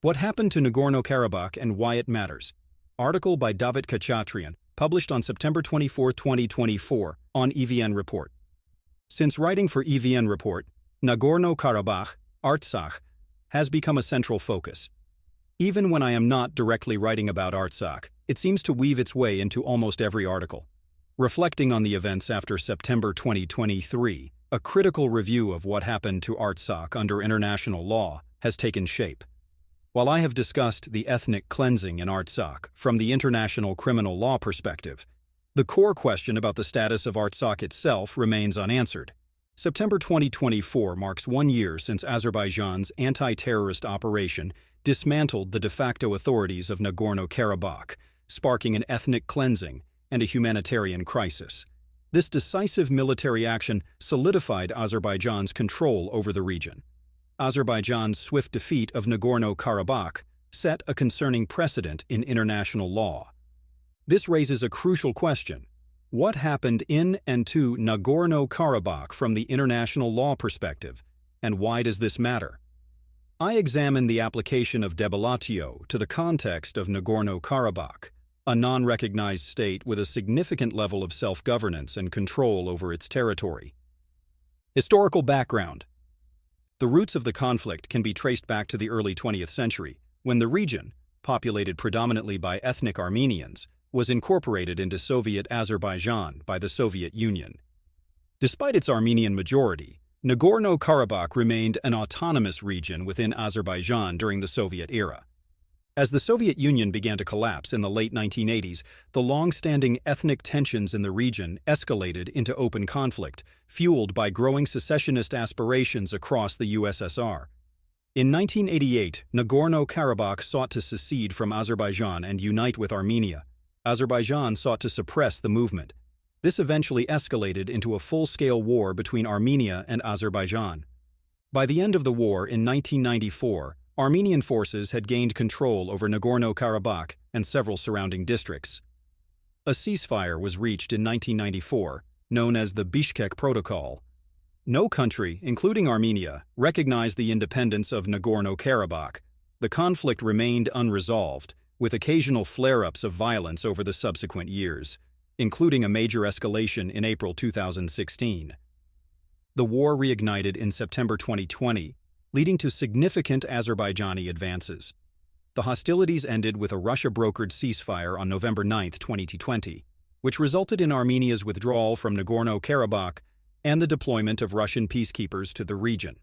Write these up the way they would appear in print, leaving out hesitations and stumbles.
What happened to Nagorno-Karabakh and why it matters. Article by David Khachatryan, published on September 24, 2024, on EVN Report. Since writing for EVN Report, Nagorno-Karabakh, Artsakh, has become a central focus. Even when I am not directly writing about Artsakh, it seems to weave its way into almost every article. Reflecting on the events after September 2023, a critical review of what happened to Artsakh under international law has taken shape. While I have discussed the ethnic cleansing in Artsakh from the international criminal law perspective, the core question about the status of Artsakh itself remains unanswered. September 2024 marks 1 year since Azerbaijan's anti-terrorist operation dismantled the de facto authorities of Nagorno-Karabakh, sparking an ethnic cleansing and a humanitarian crisis. This decisive military action solidified Azerbaijan's control over the region. Azerbaijan's swift defeat of Nagorno-Karabakh set a concerning precedent in international law. This raises a crucial question. What happened in and to Nagorno-Karabakh from the international law perspective, and why does this matter? I examine the application of debillatio to the context of Nagorno-Karabakh, a non-recognized state with a significant level of self-governance and control over its territory. Historical background. The roots of the conflict can be traced back to the early 20th century, when the region, populated predominantly by ethnic Armenians, was incorporated into Soviet Azerbaijan by the Soviet Union. Despite its Armenian majority, Nagorno-Karabakh remained an autonomous region within Azerbaijan during the Soviet era. As the Soviet Union began to collapse in the late 1980s, the long-standing ethnic tensions in the region escalated into open conflict, fueled by growing secessionist aspirations across the USSR. In 1988, Nagorno-Karabakh sought to secede from Azerbaijan and unite with Armenia. Azerbaijan sought to suppress the movement. This eventually escalated into a full-scale war between Armenia and Azerbaijan. By the end of the war in 1994, Armenian forces had gained control over Nagorno-Karabakh and several surrounding districts. A ceasefire was reached in 1994, known as the Bishkek Protocol. No country, including Armenia, recognized the independence of Nagorno-Karabakh. The conflict remained unresolved, with occasional flare-ups of violence over the subsequent years, including a major escalation in April 2016. The war reignited in September 2020, leading to significant Azerbaijani advances. The hostilities ended with a Russia-brokered ceasefire on November 9, 2020, which resulted in Armenia's withdrawal from Nagorno-Karabakh and the deployment of Russian peacekeepers to the region.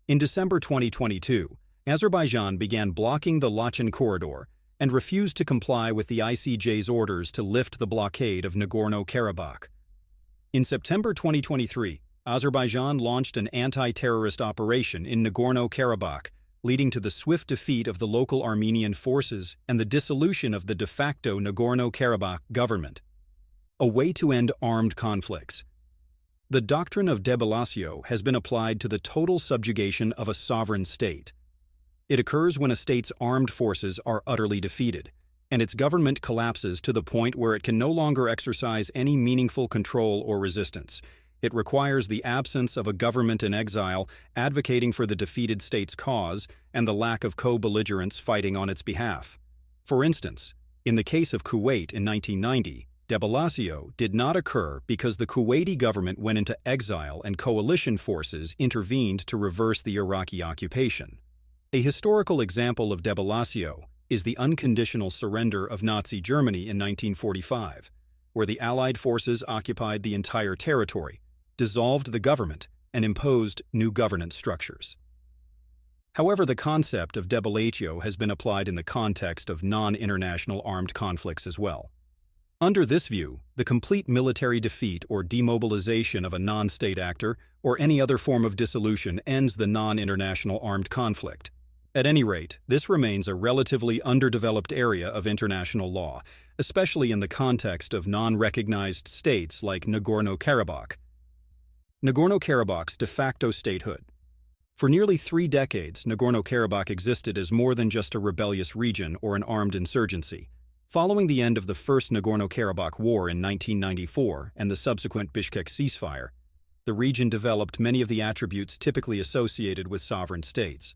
In December 2022, Azerbaijan began blocking the Lachen corridor and refused to comply with the ICJ's orders to lift the blockade of Nagorno-Karabakh. In September 2023, Azerbaijan launched an anti-terrorist operation in Nagorno-Karabakh, leading to the swift defeat of the local Armenian forces and the dissolution of the de facto Nagorno-Karabakh government. A way to end armed conflicts. The doctrine of debillatio has been applied to the total subjugation of a sovereign state. It occurs when a state's armed forces are utterly defeated, and its government collapses to the point where it can no longer exercise any meaningful control or resistance. It requires the absence of a government in exile advocating for the defeated state's cause and the lack of co-belligerents fighting on its behalf. For instance, in the case of Kuwait in 1990, debillatio did not occur because the Kuwaiti government went into exile and coalition forces intervened to reverse the Iraqi occupation. A historical example of debillatio is the unconditional surrender of Nazi Germany in 1945, where the Allied forces occupied the entire territory, dissolved the government, and imposed new governance structures. However, the concept of debillatio has been applied in the context of non-international armed conflicts as well. Under this view, the complete military defeat or demobilization of a non-state actor or any other form of dissolution ends the non-international armed conflict. At any rate, this remains a relatively underdeveloped area of international law, especially in the context of non-recognized states like Nagorno-Karabakh. Nagorno-Karabakh's de facto statehood. For nearly 3 decades, Nagorno-Karabakh existed as more than just a rebellious region or an armed insurgency. Following the end of the First Nagorno-Karabakh War in 1994 and the subsequent Bishkek ceasefire, the region developed many of the attributes typically associated with sovereign states.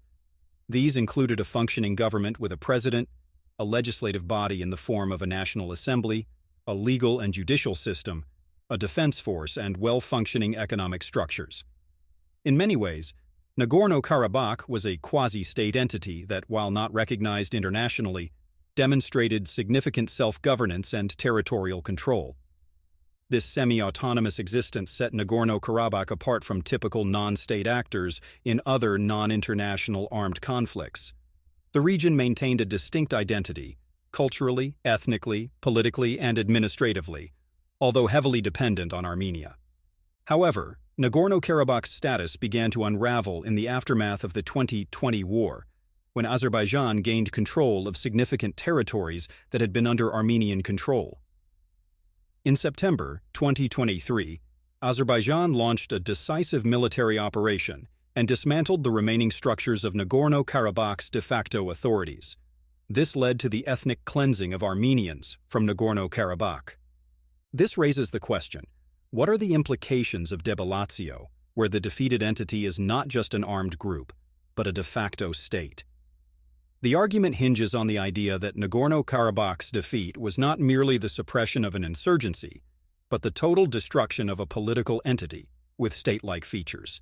These included a functioning government with a president, a legislative body in the form of a national assembly, a legal and judicial system, a defense force, and well-functioning economic structures. In many ways, Nagorno-Karabakh was a quasi-state entity that, while not recognized internationally, demonstrated significant self-governance and territorial control. This semi-autonomous existence set Nagorno-Karabakh apart from typical non-state actors in other non-international armed conflicts. The region maintained a distinct identity, culturally, ethnically, politically, and administratively, although heavily dependent on Armenia. However, Nagorno-Karabakh's status began to unravel in the aftermath of the 2020 war, when Azerbaijan gained control of significant territories that had been under Armenian control. In September 2023, Azerbaijan launched a decisive military operation and dismantled the remaining structures of Nagorno-Karabakh's de facto authorities. This led to the ethnic cleansing of Armenians from Nagorno-Karabakh. This raises the question, what are the implications of debillatio, where the defeated entity is not just an armed group, but a de facto state? The argument hinges on the idea that Nagorno-Karabakh's defeat was not merely the suppression of an insurgency, but the total destruction of a political entity with state-like features.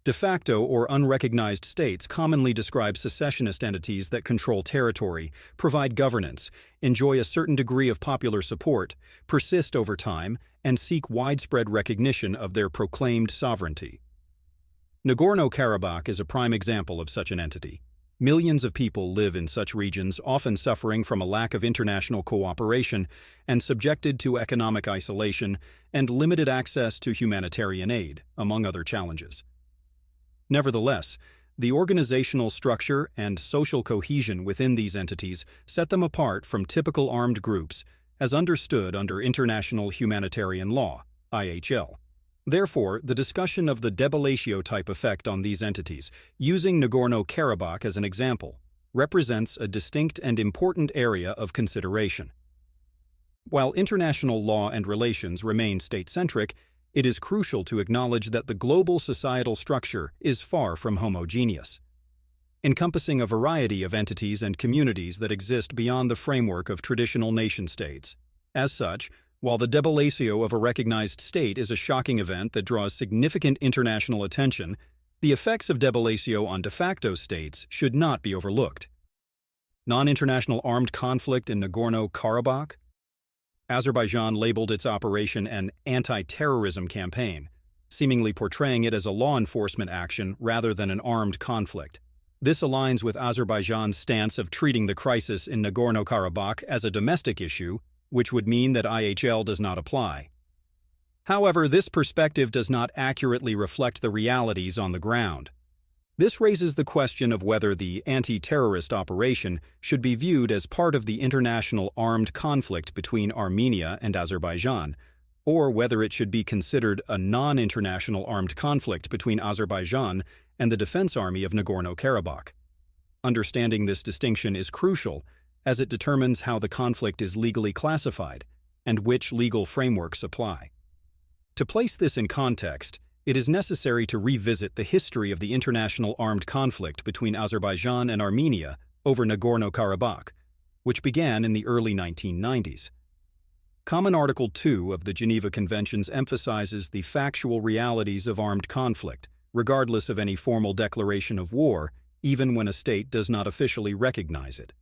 De facto or unrecognized states commonly describe secessionist entities that control territory, provide governance, enjoy a certain degree of popular support, persist over time, and seek widespread recognition of their proclaimed sovereignty. Nagorno-Karabakh is a prime example of such an entity. Millions of people live in such regions, often suffering from a lack of international cooperation and subjected to economic isolation and limited access to humanitarian aid, among other challenges. Nevertheless, the organizational structure and social cohesion within these entities set them apart from typical armed groups as understood under international humanitarian law, IHL. Therefore, the discussion of the debillatio-type effect on these entities, using Nagorno-Karabakh as an example, represents a distinct and important area of consideration. While international law and relations remain state-centric, it is crucial to acknowledge that the global societal structure is far from homogeneous, encompassing a variety of entities and communities that exist beyond the framework of traditional nation-states. As such, while the debillatio of a recognized state is a shocking event that draws significant international attention, the effects of debillatio on de facto states should not be overlooked. Non-international armed conflict in Nagorno-Karabakh? Azerbaijan labeled its operation an anti-terrorism campaign, seemingly portraying it as a law enforcement action rather than an armed conflict. This aligns with Azerbaijan's stance of treating the crisis in Nagorno-Karabakh as a domestic issue, which would mean that IHL does not apply. However, this perspective does not accurately reflect the realities on the ground. This raises the question of whether the anti-terrorist operation should be viewed as part of the international armed conflict between Armenia and Azerbaijan, or whether it should be considered a non-international armed conflict between Azerbaijan and the Defense Army of Nagorno-Karabakh. Understanding this distinction is crucial, as it determines how the conflict is legally classified and which legal frameworks apply. To place this in context, it is necessary to revisit the history of the international armed conflict between Azerbaijan and Armenia over Nagorno-Karabakh, which began in the early 1990s. Common Article 2 of the Geneva Conventions emphasizes the factual realities of armed conflict, regardless of any formal declaration of war, even when a state does not officially recognize it.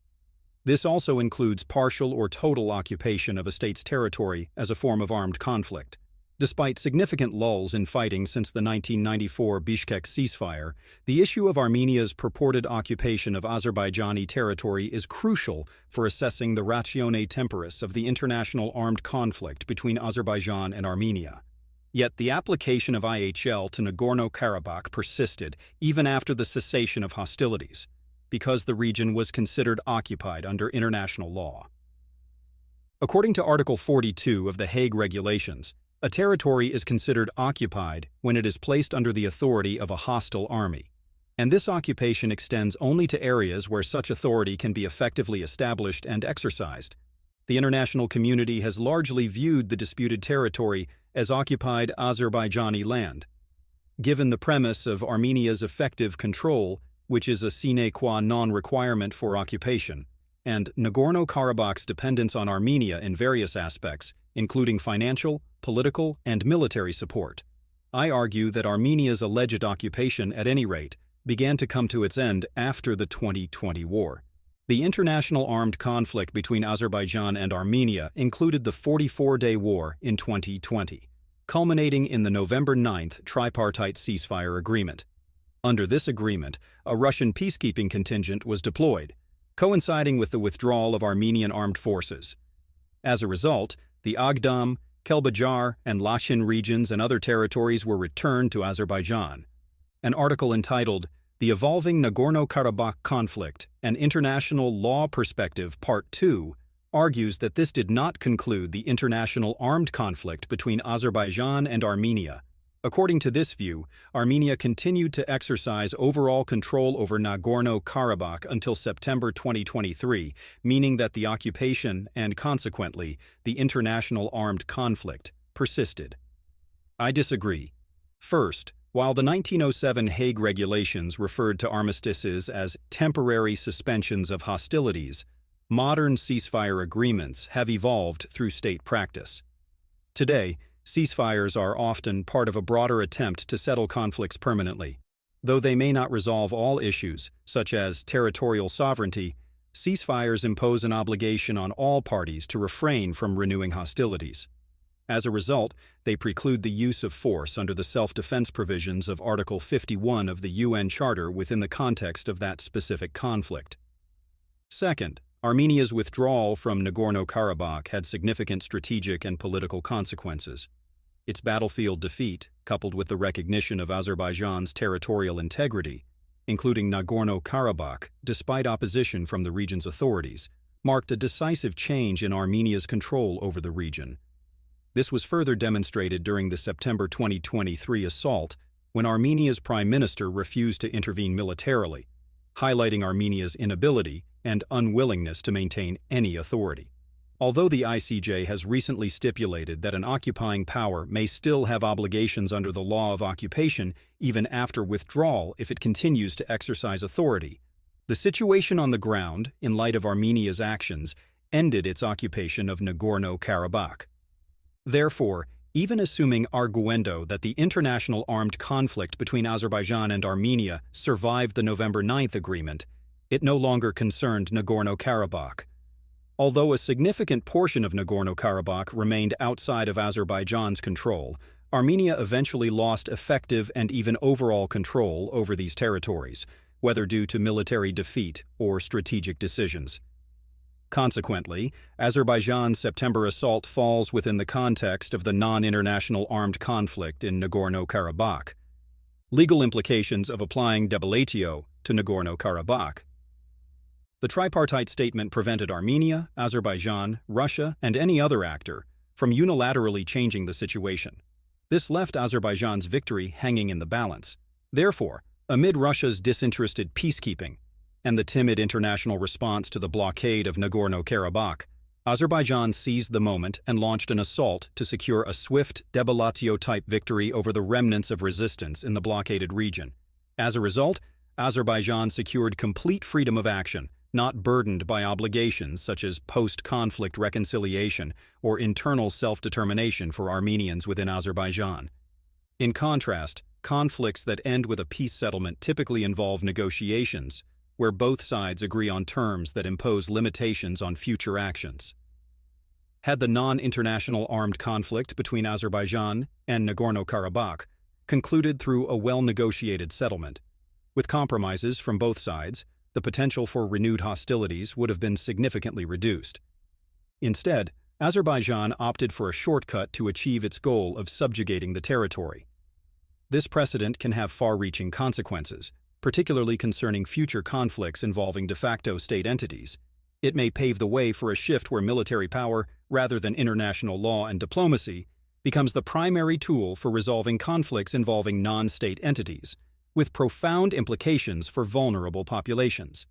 This also includes partial or total occupation of a state's territory as a form of armed conflict. Despite significant lulls in fighting since the 1994 Bishkek ceasefire, the issue of Armenia's purported occupation of Azerbaijani territory is crucial for assessing the ratione temporis of the international armed conflict between Azerbaijan and Armenia. Yet the application of IHL to Nagorno-Karabakh persisted even after the cessation of hostilities, because the region was considered occupied under international law. According to Article 42 of the Hague Regulations, a territory is considered occupied when it is placed under the authority of a hostile army, and this occupation extends only to areas where such authority can be effectively established and exercised. The international community has largely viewed the disputed territory as occupied Azerbaijani land. Given the premise of Armenia's effective control, which is a sine qua non requirement for occupation, and Nagorno-Karabakh's dependence on Armenia in various aspects, including financial, political, and military support. I argue that Armenia's alleged occupation, at any rate, began to come to its end after the 2020 war. The international armed conflict between Azerbaijan and Armenia included the 44-day war in 2020, culminating in the November 9th tripartite ceasefire agreement. Under this agreement, a Russian peacekeeping contingent was deployed, coinciding with the withdrawal of Armenian armed forces. As a result, the Agdam, Kelbajar, and Lachin regions and other territories were returned to Azerbaijan. An article entitled The Evolving Nagorno-Karabakh Conflict, An International Law Perspective, Part 2, argues that this did not conclude the international armed conflict between Azerbaijan and Armenia. According to this view, Armenia continued to exercise overall control over Nagorno-Karabakh until September 2023, meaning that the occupation and, consequently, the international armed conflict persisted. I disagree. First, while the 1907 Hague Regulations referred to armistices as temporary suspensions of hostilities, modern ceasefire agreements have evolved through state practice. Today, ceasefires are often part of a broader attempt to settle conflicts permanently. Though they may not resolve all issues, such as territorial sovereignty, ceasefires impose an obligation on all parties to refrain from renewing hostilities. As a result, they preclude the use of force under the self-defense provisions of Article 51 of the UN Charter within the context of that specific conflict. Second, Armenia's withdrawal from Nagorno-Karabakh had significant strategic and political consequences. Its battlefield defeat, coupled with the recognition of Azerbaijan's territorial integrity, including Nagorno-Karabakh, despite opposition from the region's authorities, marked a decisive change in Armenia's control over the region. This was further demonstrated during the September 2023 assault, when Armenia's prime minister refused to intervene militarily, highlighting Armenia's inability and unwillingness to maintain any authority. Although the ICJ has recently stipulated that an occupying power may still have obligations under the law of occupation even after withdrawal if it continues to exercise authority, the situation on the ground, in light of Armenia's actions, ended its occupation of Nagorno-Karabakh. Therefore, even assuming arguendo that the international armed conflict between Azerbaijan and Armenia survived the November 9th agreement, it no longer concerned Nagorno-Karabakh. Although a significant portion of Nagorno-Karabakh remained outside of Azerbaijan's control, Armenia eventually lost effective and even overall control over these territories, whether due to military defeat or strategic decisions. Consequently, Azerbaijan's September assault falls within the context of the non-international armed conflict in Nagorno-Karabakh. Legal implications of applying debilitio to Nagorno-Karabakh. The tripartite statement prevented Armenia, Azerbaijan, Russia, and any other actor from unilaterally changing the situation. This left Azerbaijan's victory hanging in the balance. Therefore, amid Russia's disinterested peacekeeping and the timid international response to the blockade of Nagorno-Karabakh, Azerbaijan seized the moment and launched an assault to secure a swift debilitio-type victory over the remnants of resistance in the blockaded region. As a result, Azerbaijan secured complete freedom of action, not burdened by obligations such as post-conflict reconciliation or internal self-determination for Armenians within Azerbaijan. In contrast, conflicts that end with a peace settlement typically involve negotiations, where both sides agree on terms that impose limitations on future actions. Had the non-international armed conflict between Azerbaijan and Nagorno-Karabakh concluded through a well-negotiated settlement, with compromises from both sides, the potential for renewed hostilities would have been significantly reduced. Instead, Azerbaijan opted for a shortcut to achieve its goal of subjugating the territory. This precedent can have far-reaching consequences, particularly concerning future conflicts involving de facto state entities. It may pave the way for a shift where military power, rather than international law and diplomacy, becomes the primary tool for resolving conflicts involving non-state entities, with profound implications for vulnerable populations.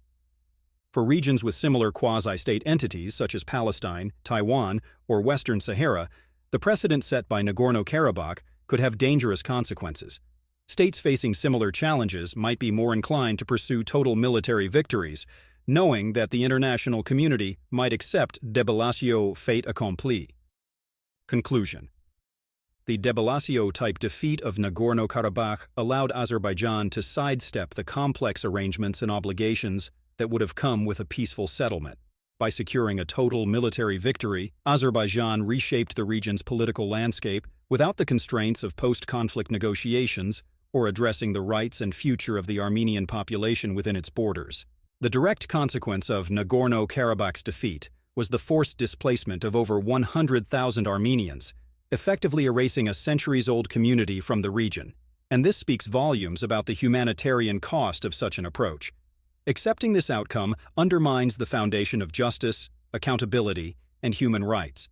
For regions with similar quasi-state entities such as Palestine, Taiwan, or Western Sahara, the precedent set by Nagorno-Karabakh could have dangerous consequences. States facing similar challenges might be more inclined to pursue total military victories, knowing that the international community might accept debillatio fait accompli. Conclusion. The debillatio-type defeat of Nagorno-Karabakh allowed Azerbaijan to sidestep the complex arrangements and obligations that would have come with a peaceful settlement. By securing a total military victory, Azerbaijan reshaped the region's political landscape without the constraints of post-conflict negotiations or addressing the rights and future of the Armenian population within its borders. The direct consequence of Nagorno-Karabakh's defeat was the forced displacement of over 100,000 Armenians, effectively erasing a centuries-old community from the region. And this speaks volumes about the humanitarian cost of such an approach. Accepting this outcome undermines the foundation of justice, accountability, and human rights.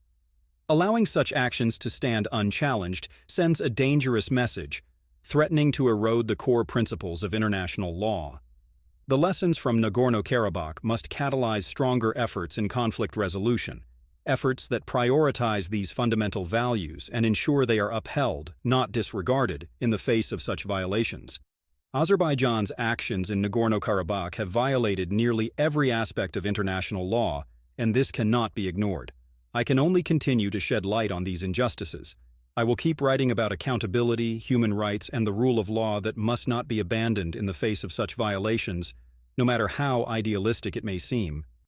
Allowing such actions to stand unchallenged sends a dangerous message, threatening to erode the core principles of international law. The lessons from Nagorno-Karabakh must catalyze stronger efforts in conflict resolution, efforts that prioritize these fundamental values and ensure they are upheld, not disregarded, in the face of such violations. Azerbaijan's actions in Nagorno-Karabakh have violated nearly every aspect of international law, and this cannot be ignored. I can only continue to shed light on these injustices. I will keep writing about accountability, human rights, and the rule of law that must not be abandoned in the face of such violations, no matter how idealistic it may seem.